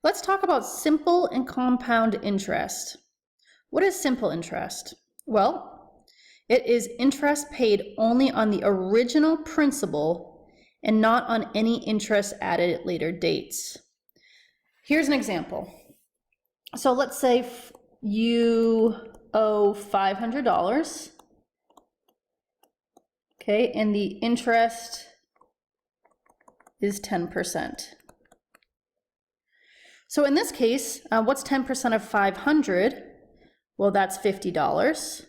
Let's talk about simple and compound interest. What is simple interest? Well, it is interest paid only on the original principal and not on any interest added at later dates. Here's an example. So let's say you owe $500, okay, and the interest is 10%. So in this case, what's 10% of 500? Well, that's $50.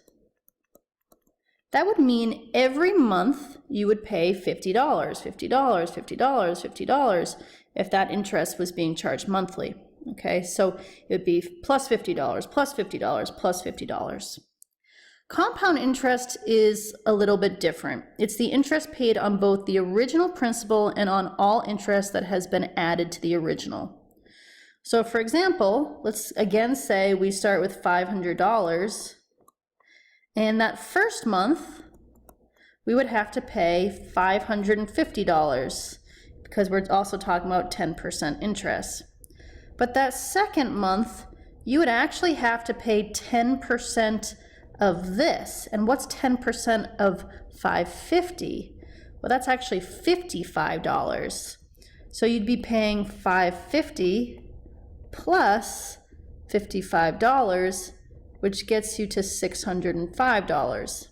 That would mean every month you would pay $50, $50, $50, $50 if that interest was being charged monthly. Okay, so it would be plus $50, plus $50, plus $50. Compound interest is a little bit different. It's the interest paid on both the original principal and on all interest that has been added to the original. So for example, let's again say we start with $500, and that first month we would have to pay $550 because we're also talking about 10% interest. But that second month, you would actually have to pay 10% of this. And what's 10% of $550? Well, that's actually $55. So you'd be paying $550 plus $55, which gets you to $605.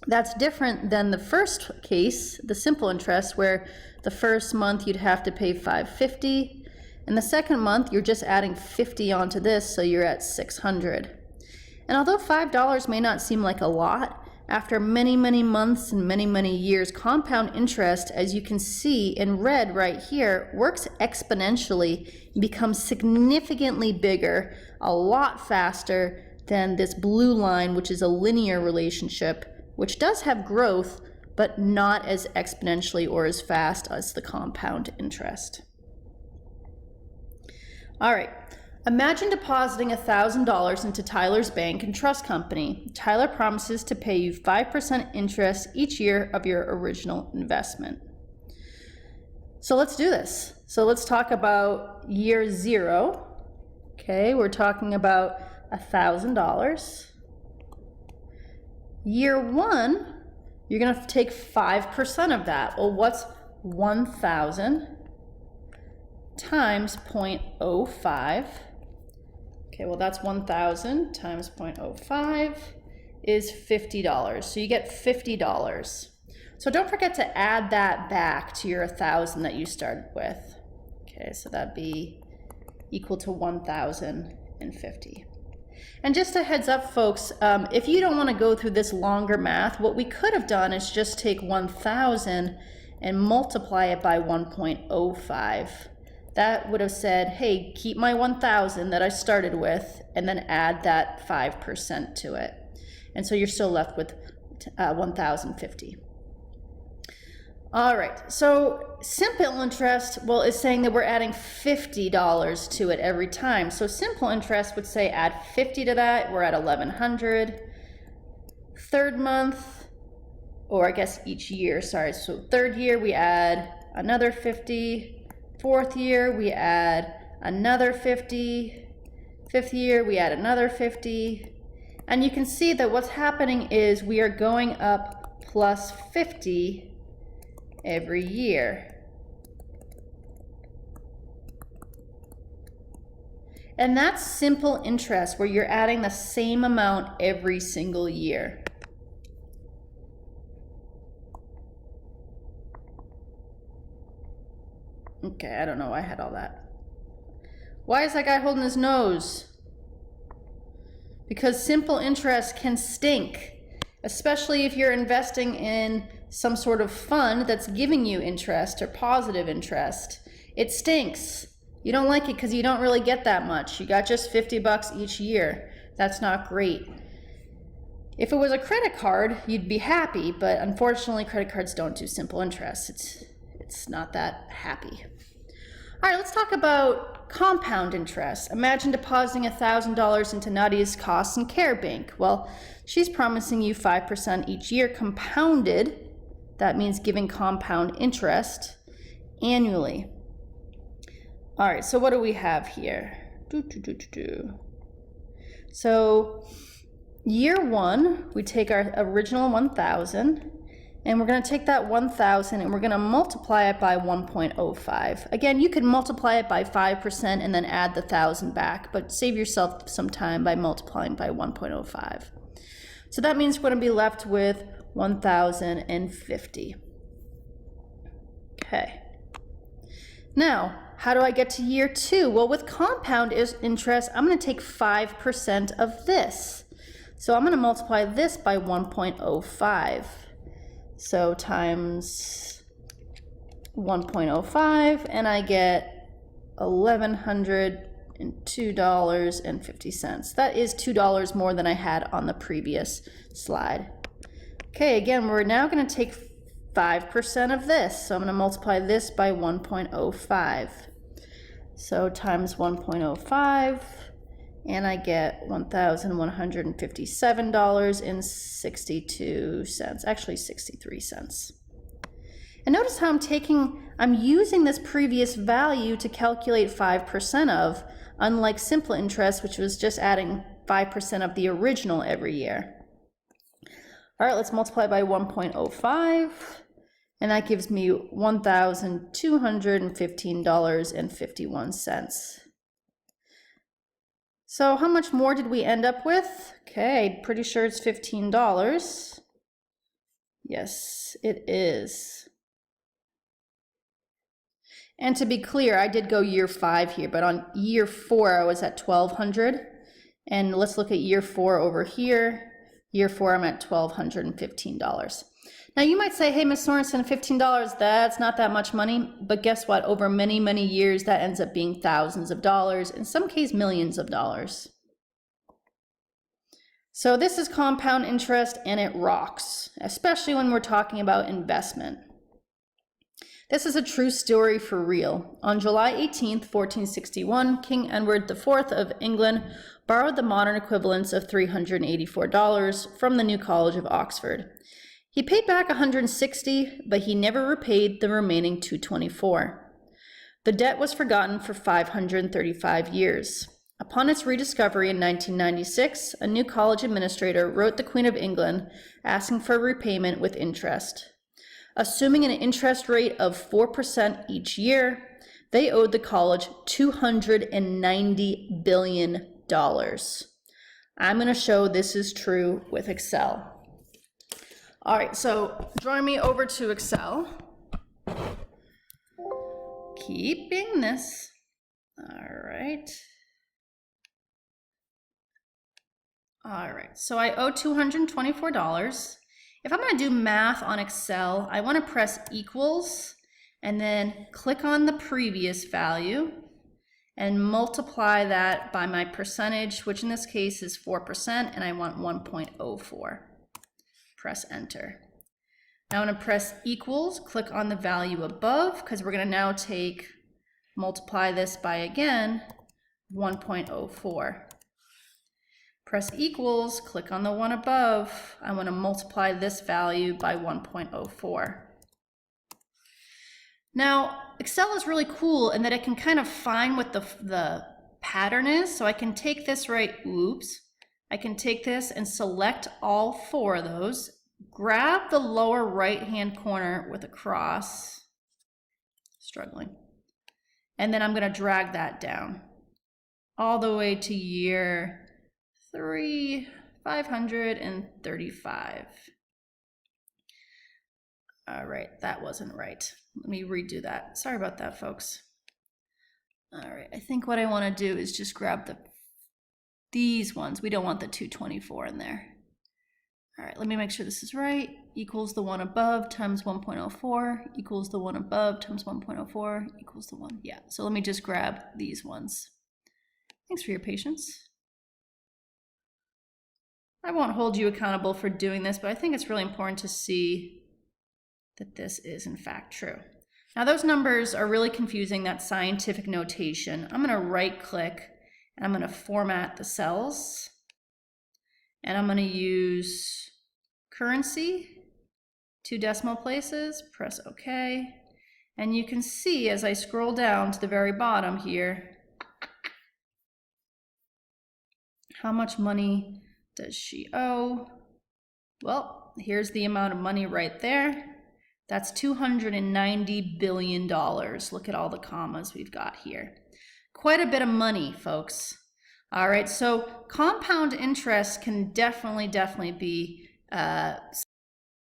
That's different than the first case, the simple interest, where the first month you'd have to pay $550, and the second month you're just adding 50 onto this, so you're at $600. And although $5 may not seem like a lot, after many, many months and many, many years, compound interest, as you can see in red right here, works exponentially and becomes significantly bigger, a lot faster than this blue line, which is a linear relationship, which does have growth, but not as exponentially or as fast as the compound interest. All right. Imagine depositing $1,000 into Tyler's Bank and Trust Company. Tyler promises to pay you 5% interest each year of your original investment. So let's do this. So let's talk about year 0. Okay, we're talking about $1,000. Year 1, you're going to take 5% of that. Well, what's 1,000 times 0.05? Okay, well that's 1,000 times 0.05 is $50. So you get $50. So don't forget to add that back to your 1,000 that you started with. Okay, so that'd be equal to 1,050. And just a heads up, folks, if you don't want to go through this longer math, what we could have done is just take 1,000 and multiply it by 1.05. That would have said, hey, keep my 1,000 that I started with, and then add that 5% to it. And so you're still left with 1,050. All right, so simple interest, well, is saying that we're adding $50 to it every time. So simple interest would say add 50 to that, we're at 1,100. Third month, or I guess each year, sorry. So third year, we add another 50. Fourth year, we add another 50. Fifth year, we add another 50. And you can see that what's happening is we are going up plus 50 every year. And that's simple interest, where you're adding the same amount every single year. Okay, I don't know why I had all that. Why is that guy holding his nose? Because simple interest can stink, especially if you're investing in some sort of fund that's giving you interest or positive interest. It stinks. You don't like it because you don't really get that much. You got just $50 each year. That's not great. If it was a credit card, you'd be happy, but unfortunately credit cards don't do simple interest. It's not that happy. All right, let's talk about compound interest. Imagine depositing $1,000 into Nadia's Costs and Care Bank. Well, she's promising you 5% each year compounded. That means giving compound interest annually. All right, so what do we have here? So year one, we take our original 1,000, and we're going to take that 1,000 and we're going to multiply it by 1.05. Again, you could multiply it by 5% and then add the 1,000 back, but save yourself some time by multiplying by 1.05. So that means we're going to be left with 1,050. Okay. Now, how do I get to year two? Well, with compound interest, I'm going to take 5% of this. So I'm going to multiply this by 1.05. So times 1.05, and I get $1,102.50. That is $2 more than I had on the previous slide. Okay, again, we're now going to take 5% of this. So I'm going to multiply this by 1.05. So times 1.05, and I get $1,157.62, actually 63 cents. And notice how I'm using this previous value to calculate 5% of, unlike simple interest, which was just adding 5% of the original every year. All right, let's multiply by 1.05, and that gives me $1,215.51. So how much more did we end up with? Okay, pretty sure it's $15. Yes, it is. And to be clear, I did go year 5 here, but on year 4, I was at $1,200. And let's look at year 4 over here. Year 4, I'm at $1,215. Now you might say, hey, Ms. Sorensen, $15, that's not that much money. But guess what? Over many, many years, that ends up being thousands of dollars, in some cases, millions of dollars. So this is compound interest, and it rocks, especially when we're talking about investment. This is a true story for real. On July 18th, 1461, King Edward IV of England borrowed the modern equivalents of $384 from the New College of Oxford. He paid back $160, but he never repaid the remaining $224. The debt was forgotten for 535 years. Upon its rediscovery in 1996, a new college administrator wrote the Queen of England asking for repayment with interest. Assuming an interest rate of 4% each year, they owed the college $290 billion. I'm going to show this is true with Excel. All right, so join me over to Excel. Keeping this. All right. All right, so I owe $224. If I'm going to do math on Excel, I want to press equals and then click on the previous value and multiply that by my percentage, which in this case is 4%, and I want 1.04. Press enter. Now I'm going to press equals, click on the value above, because we're going to now multiply this by, again, 1.04. Press equals, click on the one above. I want to multiply this value by 1.04. Now, Excel is really cool in that it can kind of find what the pattern is. So I can take this I can take this and select all 4 of those, grab the lower right-hand corner with a cross, and then I'm going to drag that down all the way to year 535. All right, that wasn't right. Let me redo that. Sorry about that, folks. All right, I think what I want to do is just grab these ones. We don't want the 224 in there. All right, let me make sure this is right. Equals the one above times 1.04 equals the one above times 1.04 equals the one. Yeah, so let me just grab these ones. Thanks for your patience. I won't hold you accountable for doing this, but I think it's really important to see that this is in fact true. Now those numbers are really confusing, that scientific notation. I'm going to right click and I'm going to format the cells, and I'm going to use currency, 2 decimal places, press OK, And you can see as I scroll down to the very bottom here, how much money does she owe? Well, here's the amount of money right there. That's $290 billion. Look at all the commas we've got here. Quite a bit of money, folks. All right, so compound interest can definitely be